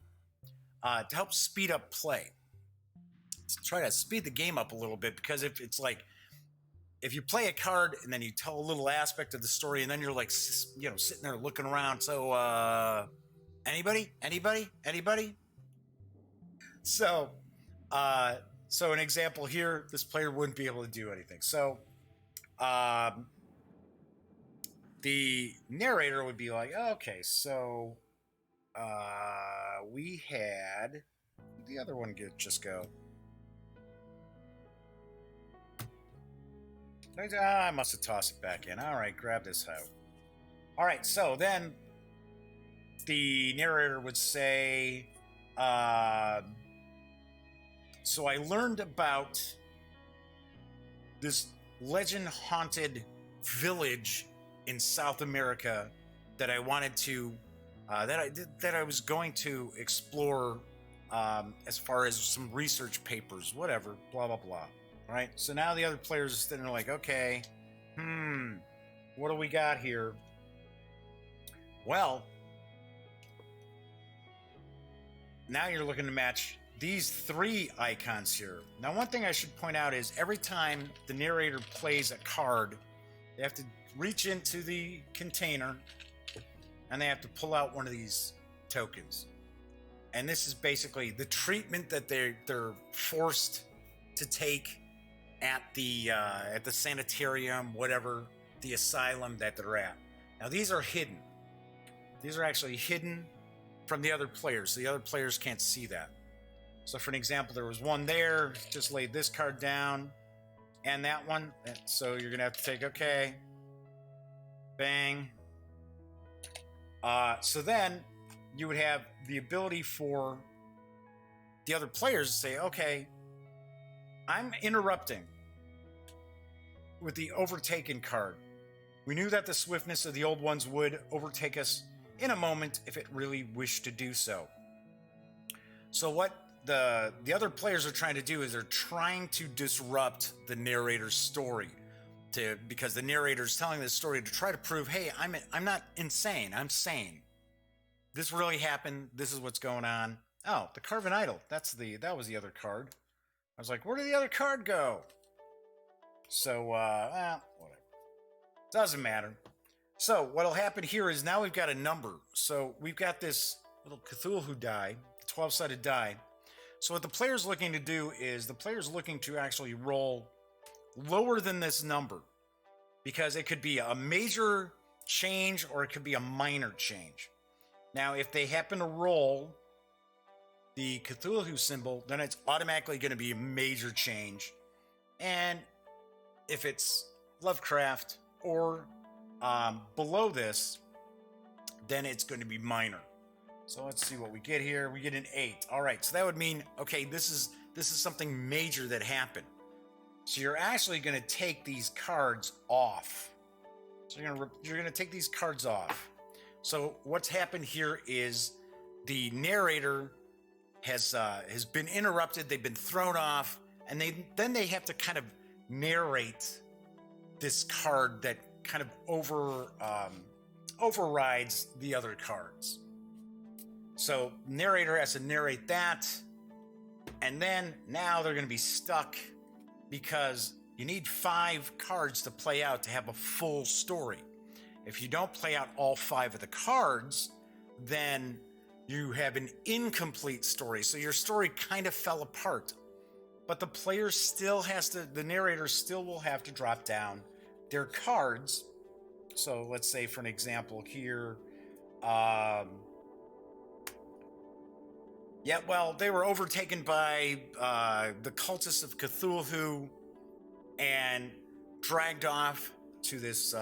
to help speed up play. Try to speed the game up a little bit, because if you play a card and then you tell a little aspect of the story and then you're like, sitting there looking around, so anybody? So an example here, this player wouldn't be able to do anything. So the narrator would be like, okay, so we had the other one just go. I must have tossed it back in. All right, grab this out. All right, so then the narrator would say, so I learned about this legend-haunted village in South America that I wanted to, that I was going to explore, as far as some research papers, whatever, blah, blah, blah. Right, so now the other players are sitting there like, okay, what do we got here? Well, now you're looking to match these 3 icons here. Now, one thing I should point out is every time the narrator plays a card, they have to reach into the container and they have to pull out one of these tokens. And this is basically the treatment that they're forced to take at the sanitarium, whatever, the asylum that they're at. Now, these are hidden. These are actually hidden from the other players. So the other players can't see that. So for an example, there was one there, just laid this card down, and that one. So you're going to have to take, okay, bang. So then you would have the ability for the other players to say, okay, I'm interrupting with the overtaken card. We knew that the swiftness of the old ones would overtake us in a moment if it really wished to do so. So what the other players are trying to do is they're trying to disrupt the narrator's story. because the narrator's telling this story to try to prove, hey, I'm not insane. I'm sane. This really happened. This is what's going on. Oh, the Carven Idol. That was the other card. I was like, where did the other card go? So, whatever. Doesn't matter. So, what'll happen here is now we've got a number. So, we've got this little Cthulhu die, 12-sided die. So, what the player's looking to do is the player's looking to actually roll lower than this number, because it could be a major change or it could be a minor change. Now, if they happen to roll the Cthulhu symbol, then it's automatically going to be a major change. And if it's Lovecraft or below this, then it's going to be minor. So let's see what we get here. We get an 8. All right, so that would mean, okay, this is something major that happened. So you're actually going to take these cards off. So you're going to take these cards off. So what's happened here is the narrator has been interrupted. They've been thrown off, and then they have to kind of narrate this card that kind of overrides the other cards. So narrator has to narrate that, and then now they're going to be stuck because you need 5 cards to play out to have a full story. If you don't play out all 5 of the cards, then you have an incomplete story. So your story kind of fell apart. But the narrator still will have to drop down their cards. So let's say, for an example here, they were overtaken by the cultists of Cthulhu and dragged off to this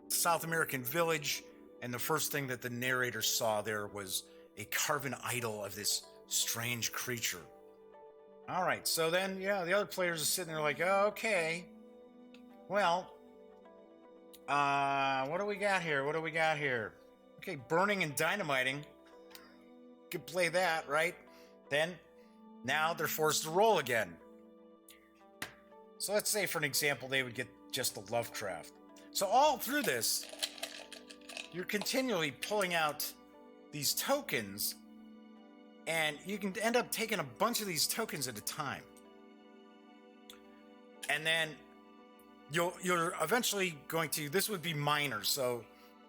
South American village. And the first thing that the narrator saw there was a carven idol of this strange creature. All right, so then, the other players are sitting there like, oh, okay. Well, what do we got here? Okay, burning and dynamiting. Could play that, right? Then, now they're forced to roll again. So let's say, for an example, they would get just the Lovecraft. So all through this, you're continually pulling out these tokens, and you can end up taking a bunch of these tokens at a time. And then you're eventually going to, this would be minor, so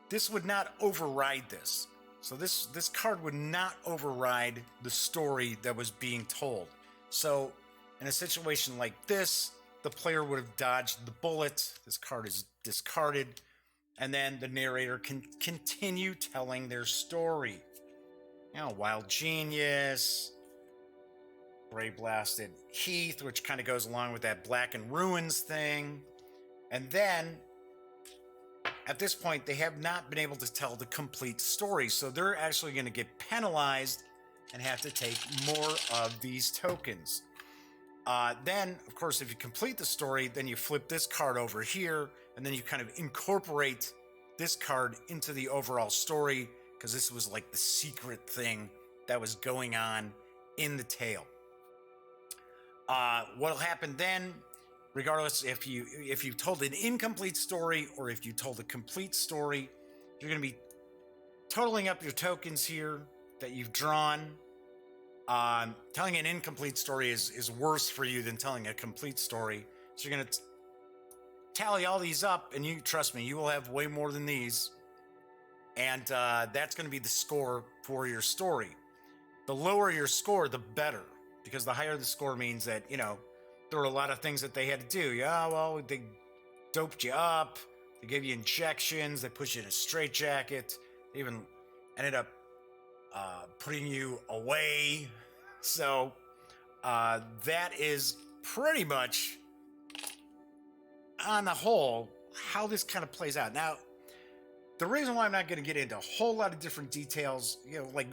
this would not override this. So this card would not override the story that was being told. So in a situation like this, the player would have dodged the bullet. This card is discarded. And then the narrator can continue telling their story. Wild Genius, Gray Blasted Heath, which kind of goes along with that Black and Ruins thing. And then, at this point, they have not been able to tell the complete story. So they're actually going to get penalized and have to take more of these tokens. Then, of course, if you complete the story, then you flip this card over here, and then you kind of incorporate this card into the overall story, because this was like the secret thing that was going on in the tale. What'll happen then, regardless if you told an incomplete story or if you told a complete story, you're going to be totaling up your tokens here that you've drawn. Telling an incomplete story is worse for you than telling a complete story. So you're going to tally all these up, and trust me, you will have way more than these. And that's going to be the score for your story. The lower your score, the better, because the higher the score means that, there were a lot of things that they had to do. They doped you up, they gave you injections, they put you in a straitjacket, they even ended up putting you away. So that is pretty much, on the whole, how this kind of plays out. Now, the reason why I'm not going to get into a whole lot of different details,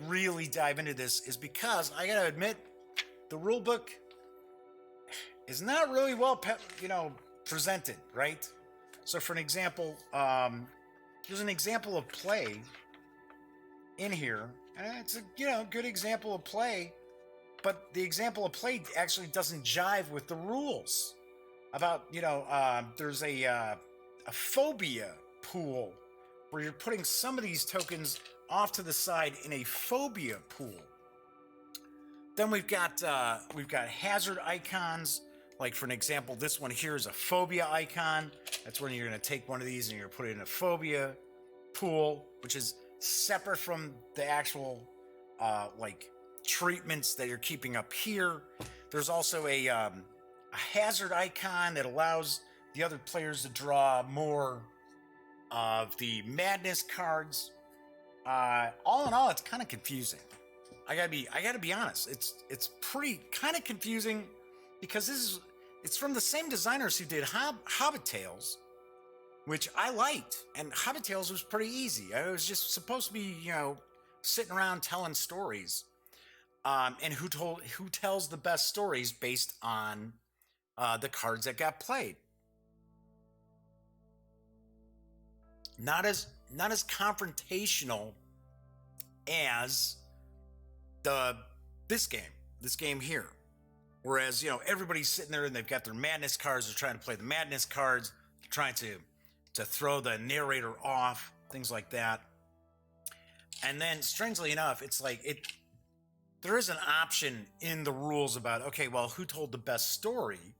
really dive into this, is because I got to admit, the rule book is not really well, presented, right? So, for an example, there's an example of play in here, and it's a good example of play, but the example of play actually doesn't jive with the rules. about there's a phobia pool where you're putting some of these tokens off to the side in a phobia pool. Then we've got hazard icons. Like for an example, this one here is a phobia icon. That's when you're going to take one of these and you're going to put it in a phobia pool, which is separate from the actual like treatments that you're keeping up here. There's also a hazard icon that allows the other players to draw more of the madness cards. All in all, it's kind of confusing. I gotta be honest. It's pretty kind of confusing because it's from the same designers who did Hobbit Tales, which I liked, and Hobbit Tales was pretty easy. It was just supposed to be sitting around telling stories, and who tells the best stories based on the cards that got played. Not as confrontational as this game here. Whereas everybody's sitting there and they've got their madness cards. They're trying to play the madness cards. They're trying to throw the narrator off, things like that. And then, strangely enough, it's like there is an option in the rules about, okay, well, who told the best story?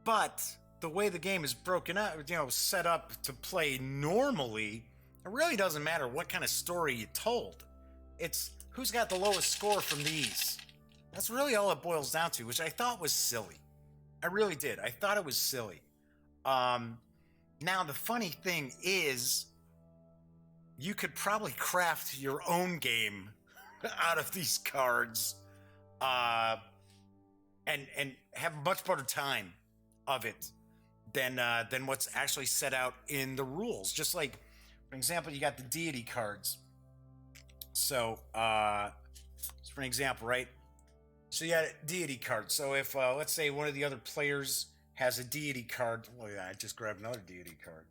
But the way the game is broken up, set up to play normally, it really doesn't matter what kind of story you told. It's who's got the lowest score from these. That's really all it boils down to, which I thought was silly. I really did. I thought it was silly. Now, the funny thing is, you could probably craft your own game out of these cards and have a much better time of it than what's actually set out in the rules. Just like, for example, you got the deity cards. So, for an example, right? So you got a deity card. So if, let's say one of the other players has a deity card. Well, yeah, I just grabbed another deity card.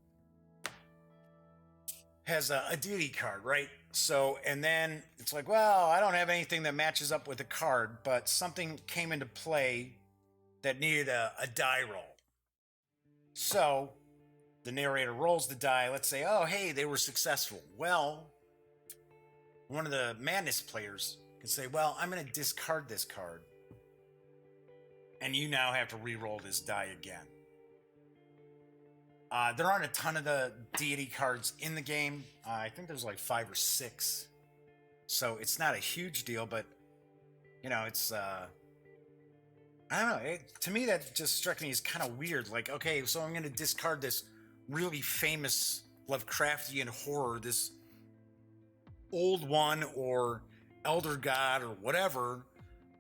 Has a deity card, right? So, and then it's like, well, I don't have anything that matches up with the card, but something came into play that needed a die roll. So the narrator rolls the die. Let's say, oh, hey, they were successful. Well, one of the madness players can say, well, I'm going to discard this card. And you now have to re-roll this die again. There aren't a ton of the deity cards in the game. I think there's like 5 or 6. So it's not a huge deal, but, it's, I don't know. To me, that just struck me as kind of weird. Like, okay, so I'm going to discard this really famous Lovecraftian horror, this old one or elder god or whatever.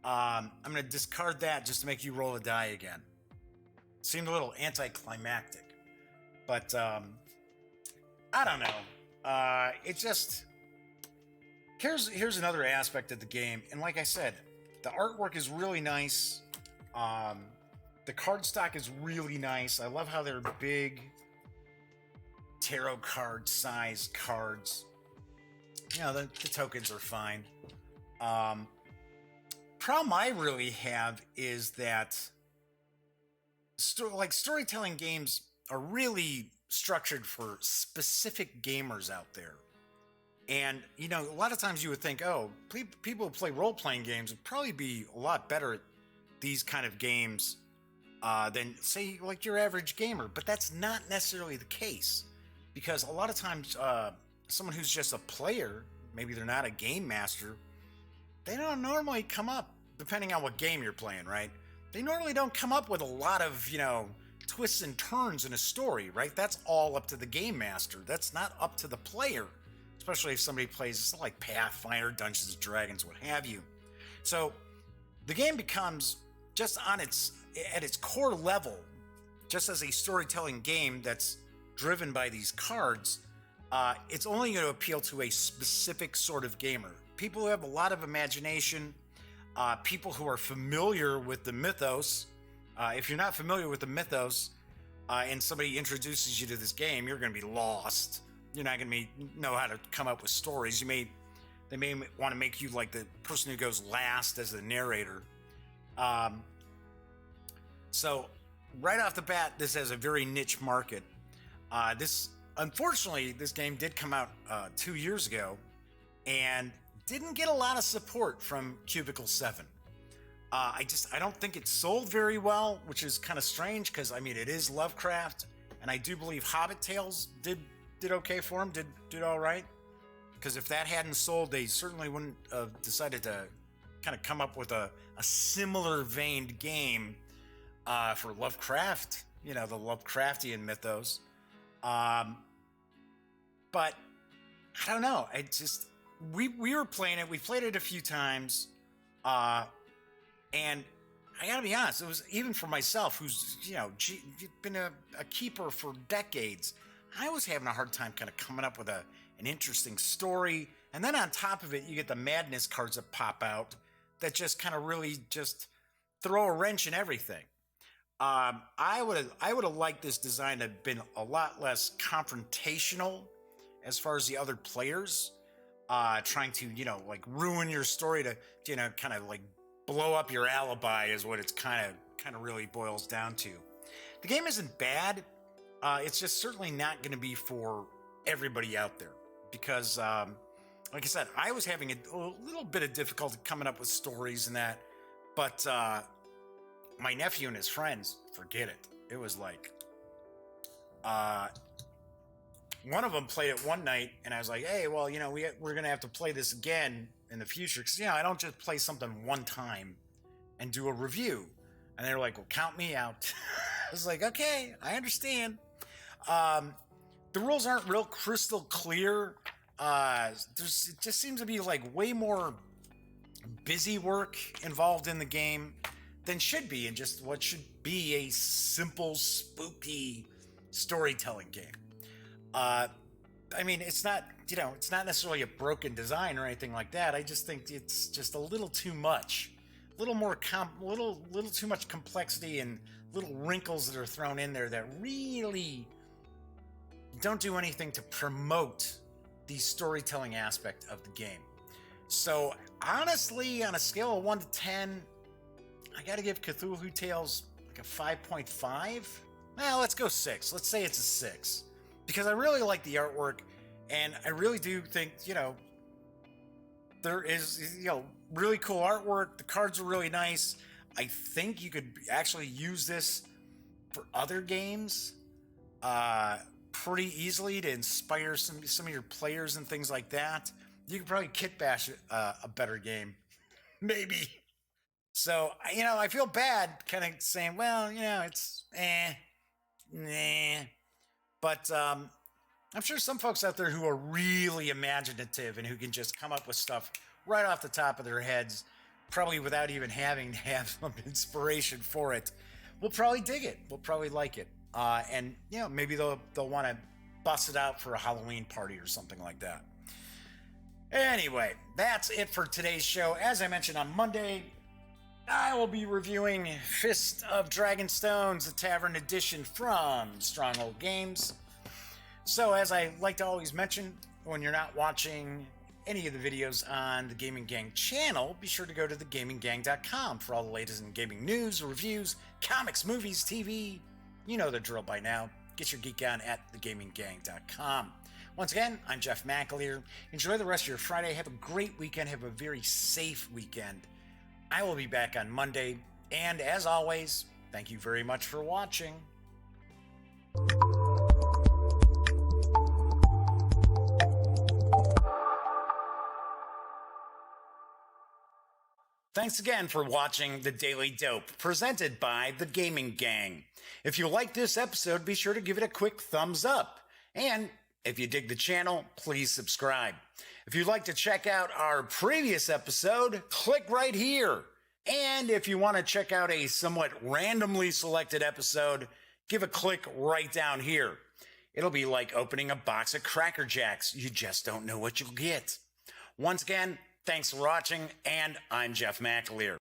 I'm going to discard that just to make you roll a die again. Seemed a little anticlimactic. But, I don't know. It just... Here's another aspect of the game. And like I said, the artwork is really nice. The card stock is really nice. I love how they're big tarot card size cards. The tokens are fine. Problem I really have is that storytelling games are really structured for specific gamers out there. And, a lot of times you would think, oh, people who play role-playing games would probably be a lot better at these kind of games than, say, like your average gamer. But that's not necessarily the case. Because a lot of times, someone who's just a player, maybe they're not a game master, they don't normally come up, depending on what game you're playing, right? They normally don't come up with a lot of, twists and turns in a story, right? That's all up to the game master. That's not up to the player, especially if somebody plays like Pathfinder, Dungeons and Dragons, what have you. So the game becomes just at its core level, just as a storytelling game that's driven by these cards. It's only going to appeal to a specific sort of gamer. People who have a lot of imagination, people who are familiar with the mythos. If you're not familiar with the mythos and somebody introduces you to this game, you're going to be lost. You're not going to know how to come up with stories. They may want to make you like the person who goes last as the narrator. So right off the bat, this has a very niche market. Unfortunately, this game did come out 2 years ago and didn't get a lot of support from Cubicle 7. I don't think it sold very well, which is kind of strange because I mean it is Lovecraft, and I do believe Hobbit Tales did okay for him, did all right. Because if that hadn't sold, they certainly wouldn't have decided to kind of come up with a similar veined game for Lovecraft, the Lovecraftian mythos. But I don't know. We were playing it. We played it a few times. And I gotta be honest, it was even for myself, who's, been a keeper for decades. I was having a hard time kind of coming up with an interesting story. And then on top of it, you get the madness cards that pop out that just kind of really just throw a wrench in everything. I would have liked this design to have been a lot less confrontational as far as the other players, trying to, ruin your story to, kind of like blow up your alibi is what it's kind of really boils down to. The game isn't bad. It's just certainly not going to be for everybody out there because, like I said, I was having a little bit of difficulty coming up with stories and that, but my nephew and his friends, forget it. It was like, one of them played it one night, and I was like, hey, well, we're going to have to play this again in the future, because, I don't just play something one time and do a review. And they were like, well, count me out. I was like, okay, I understand. The rules aren't real crystal clear. It just seems to be like way more busy work involved in the game than should be in just what should be a simple, spooky storytelling game. I mean, it's not, it's not necessarily a broken design or anything like that. I just think it's just a little too much, a little more little too much complexity and little wrinkles that are thrown in there that really don't do anything to promote the storytelling aspect of the game. So honestly, on a scale of 1 to 10, I got to give Cthulhu Tales like a 5.5. Well, let's go 6. Let's say it's a 6. Because I really like the artwork, and I really do think, there is, really cool artwork. The cards are really nice. I think you could actually use this for other games pretty easily to inspire some of your players and things like that. You could probably kit bash a better game, maybe. So, I feel bad kind of saying, well, it's nah. But I'm sure some folks out there who are really imaginative and who can just come up with stuff right off the top of their heads, probably without even having to have some inspiration for it, will probably dig it. Will probably like it. And, maybe they'll want to bust it out for a Halloween party or something like that. Anyway, that's it for today's show. As I mentioned on Monday, I will be reviewing Fist of Dragonstones, the Tavern Edition from Stronghold Games. So, as I like to always mention, when you're not watching any of the videos on the Gaming Gang channel, be sure to go to thegaminggang.com for all the latest in gaming news, reviews, comics, movies, TV. You know the drill by now. Get your geek on at thegaminggang.com. Once again, I'm Jeff McAleer. Enjoy the rest of your Friday. Have a great weekend. Have a very safe weekend. I will be back on Monday, and as always, thank you very much for watching. Thanks again for watching The Daily Dope, presented by The Gaming Gang. If you like this episode, be sure to give it a quick thumbs up. And if you dig the channel, please subscribe. If you'd like to check out our previous episode, click right here. And if you want to check out a somewhat randomly selected episode, give a click right down here. It'll be like opening a box of Cracker Jacks. You just don't know what you'll get. Once again, thanks for watching, and I'm Jeff McAleer.